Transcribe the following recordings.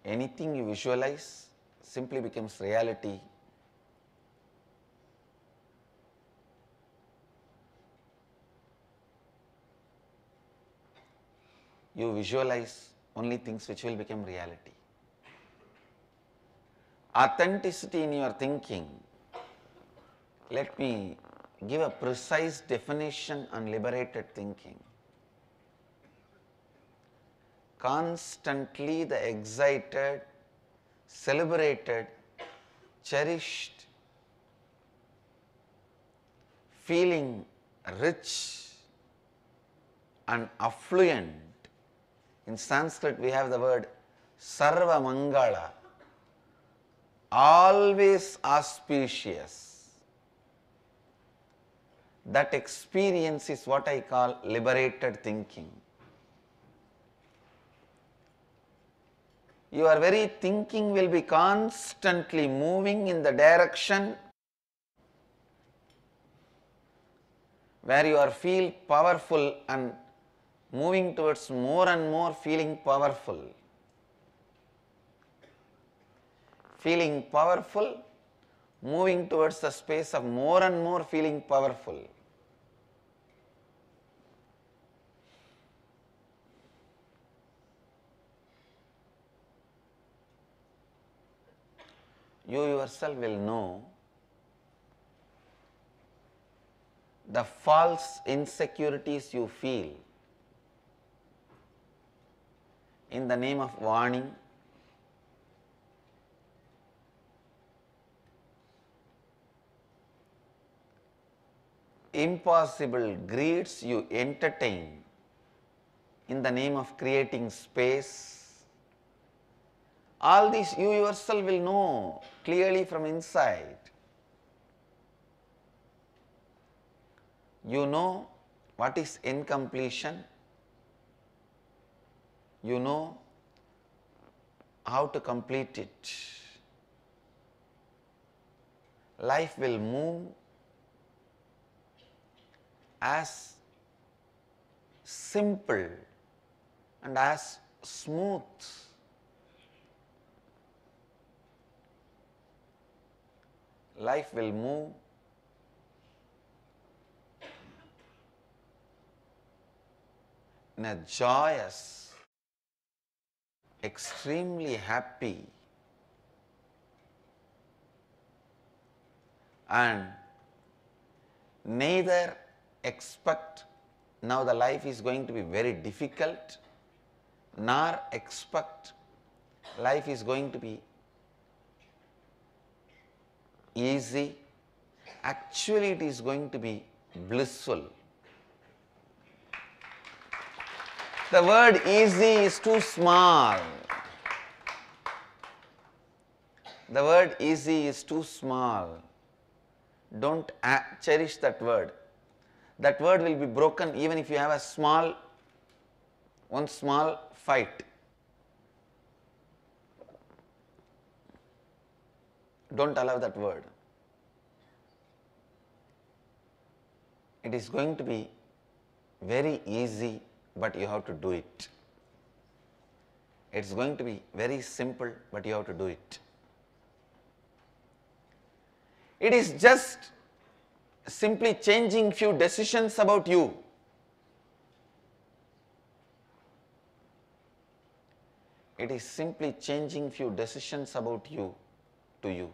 Anything you visualize simply becomes reality. You visualize only things which will become reality. Authenticity in your thinking. Let me give a precise definition on liberated thinking. Constantly the excited, celebrated, cherished, feeling rich and affluent. In Sanskrit we have the word Sarva Mangala, always auspicious. That experience is what I call liberated thinking. Your very thinking will be constantly moving in the direction where you are feel powerful and moving towards more and more feeling powerful. Feeling powerful, moving towards the space of more and more feeling powerful. You yourself will know the false insecurities you feel in the name of warning, impossible greeds you entertain in the name of creating space. All these you yourself will know clearly from inside. You know what is incompletion. You know how to complete it. Life will move as simple and as smooth. Life will move in a joyous, extremely happy and neither expect now the life is going to be very difficult, nor expect life is going to be easy. Actually it is going to be blissful. The word easy is too small. The word easy is too small. Don't cherish that word. That word will be broken even if you have one small fight. Don't allow that word. It is going to be very easy, but you have to do it. It's going to be very simple, but you have to do it. It is just simply changing few decisions about you. It is simply changing few decisions about you to you.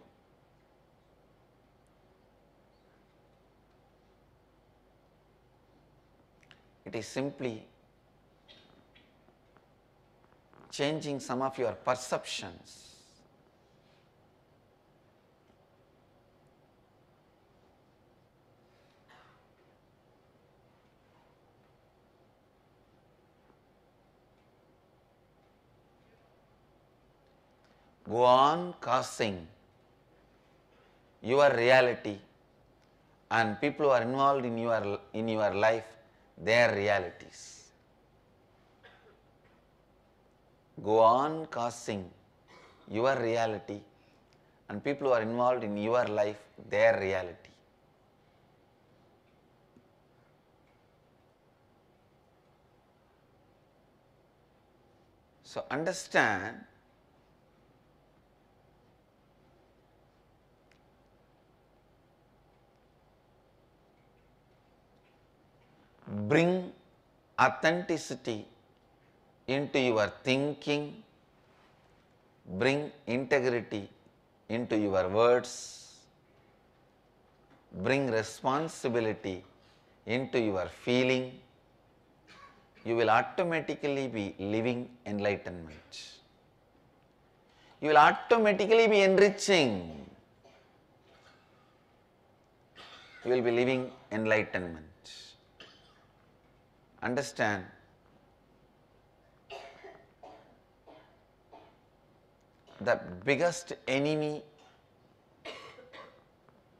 It is simply changing some of your perceptions. Go on causing your reality and people who are involved in your life, their realities. Go on causing your reality and people who are involved in your life, their reality. So understand Bring authenticity into your thinking, bring integrity into your words, bring responsibility into your feeling, you will automatically be living enlightenment. You will automatically be enriching. You will be living enlightenment. Understand, the biggest enemy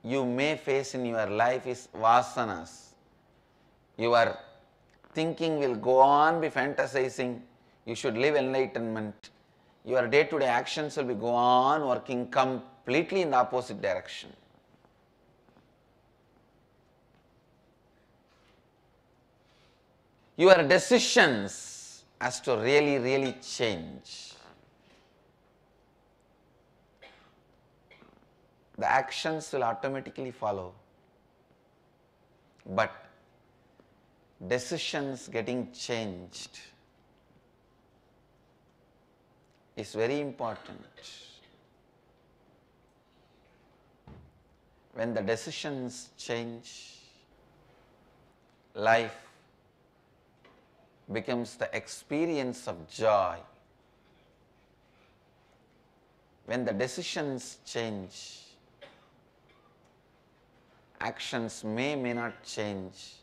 you may face in your life is vasanas. Your thinking will go on be fantasizing, you should live enlightenment. Your day-to-day actions will be go on working completely in the opposite direction. Your decisions has to really change. The actions will automatically follow, but decisions getting changed is very important. When the decisions change, life becomes the experience of joy. When the decisions change, actions may not change,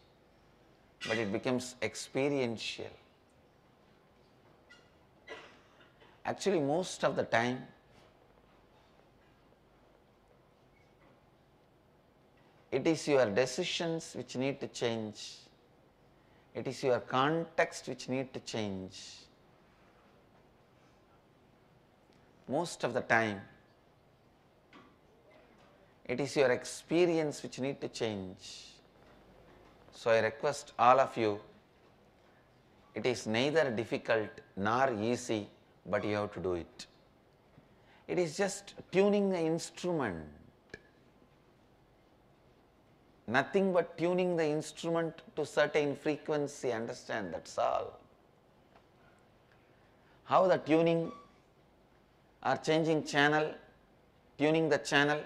but it becomes experiential. Actually, most of the time, it is your decisions which need to change. It is your context which need to change. Most of the time, it is your experience which need to change. So I request all of you, it is neither difficult nor easy, but you have to do it. It is just tuning the instrument. Nothing but tuning the instrument to certain frequency, understand, that's all. How the tuning or changing channel, tuning the channel,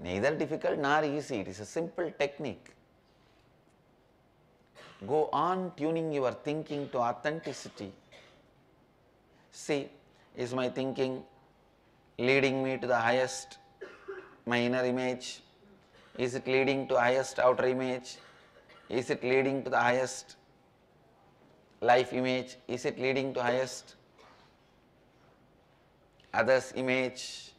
neither difficult nor easy, it is a simple technique. Go on tuning your thinking to authenticity. See, is my thinking leading me to the highest, my inner image? Is it leading to highest outer image? Is it leading to the highest life image? Is it leading to highest others image?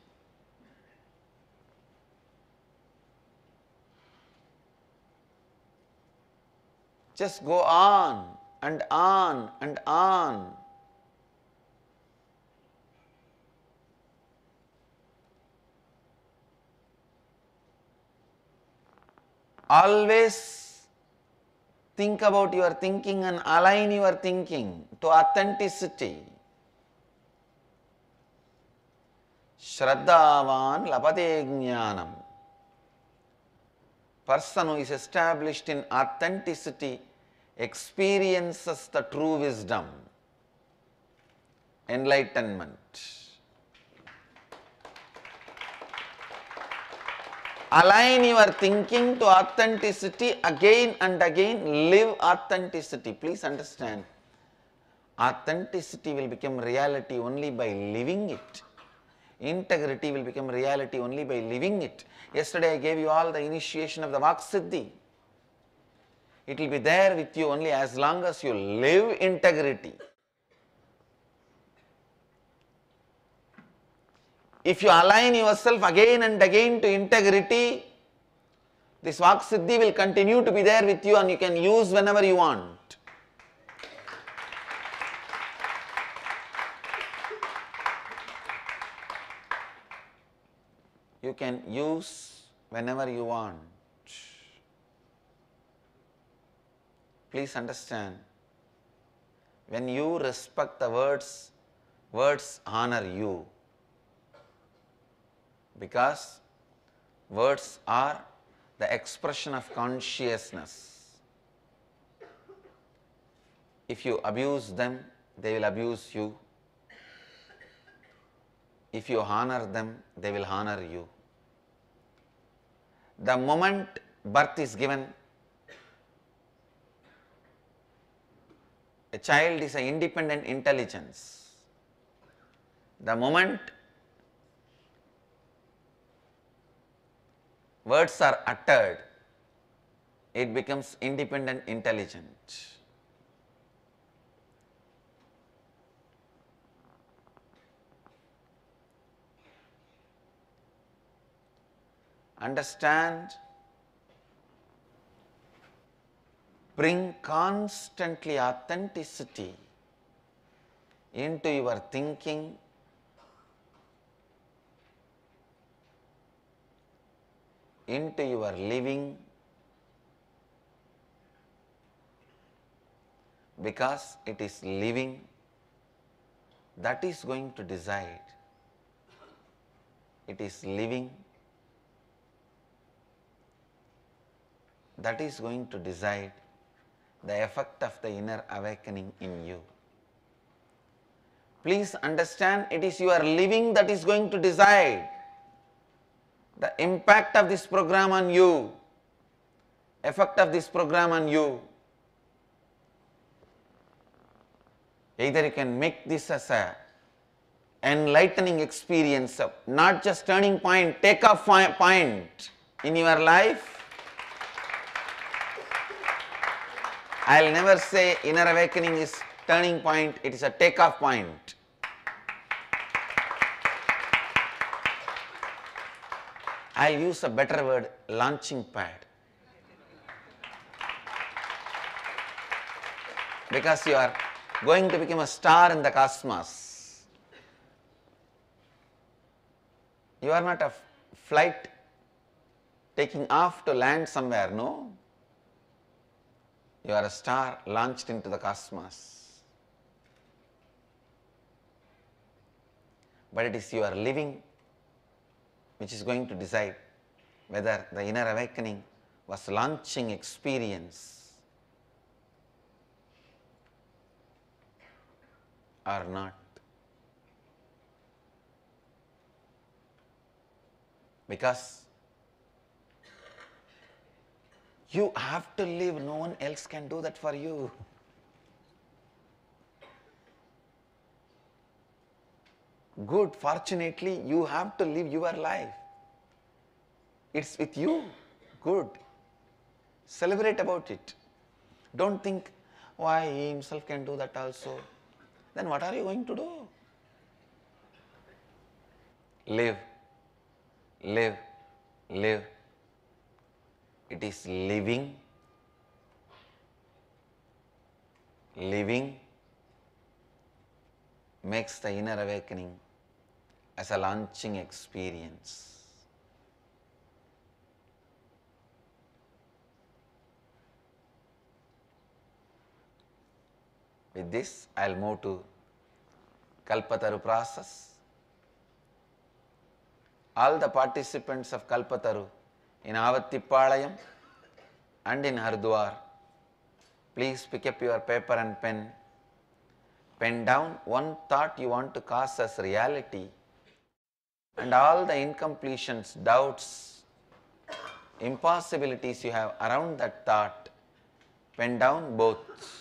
Just go on and on and on. Always think about your thinking and align your thinking to authenticity. Shraddhavan lapate jnanam. Person who is established in authenticity experiences the true wisdom, enlightenment. Align your thinking to authenticity again and again, live authenticity. Please understand, authenticity will become reality only by living it. Integrity will become reality only by living it. Yesterday I gave you all the initiation of the Vak Siddhi. It will be there with you only as long as you live integrity. If you align yourself again and again to integrity, this Vak Siddhi will continue to be there with you and you can use whenever you want. You can use whenever you want. Please understand, when you respect the words, words honor you. Because words are the expression of consciousness. If you abuse them, they will abuse you. If you honor them, they will honor you. The moment birth is given, a child is an independent intelligence. The moment words are uttered, it becomes independent intelligent. Understand, bring constantly authenticity into your thinking, into your living, because it is living that is going to decide. It is living that is going to decide the effect of the inner awakening in you. Please understand, it is your living that is going to decide the impact of this program on you, effect of this program on you. Either you can make this as a enlightening experience, of not just turning point, take off point in your life. I'll never say inner awakening is turning point, it is a take-off point. I'll use a better word, launching pad. Because you are going to become a star in the cosmos. You are not a flight taking off to land somewhere, no. You are a star launched into the cosmos. But it is your living which is going to decide whether the inner awakening was launching experience or not. Because you have to live, no one else can do that for you. Good, fortunately, you have to live your life. It's with you. Good. Celebrate about it. Don't think, why he himself can do that also. Then what are you going to do? Live, live, live. It is living, living makes the inner awakening as a launching experience. With this, I will move to Kalpataru process. All the participants of Kalpataru in Avattipalayam and in Haridwar, please pick up your paper and pen. Pen down one thought you want to cause as reality, and all the incompletions, doubts, impossibilities you have around that thought. Pen down both.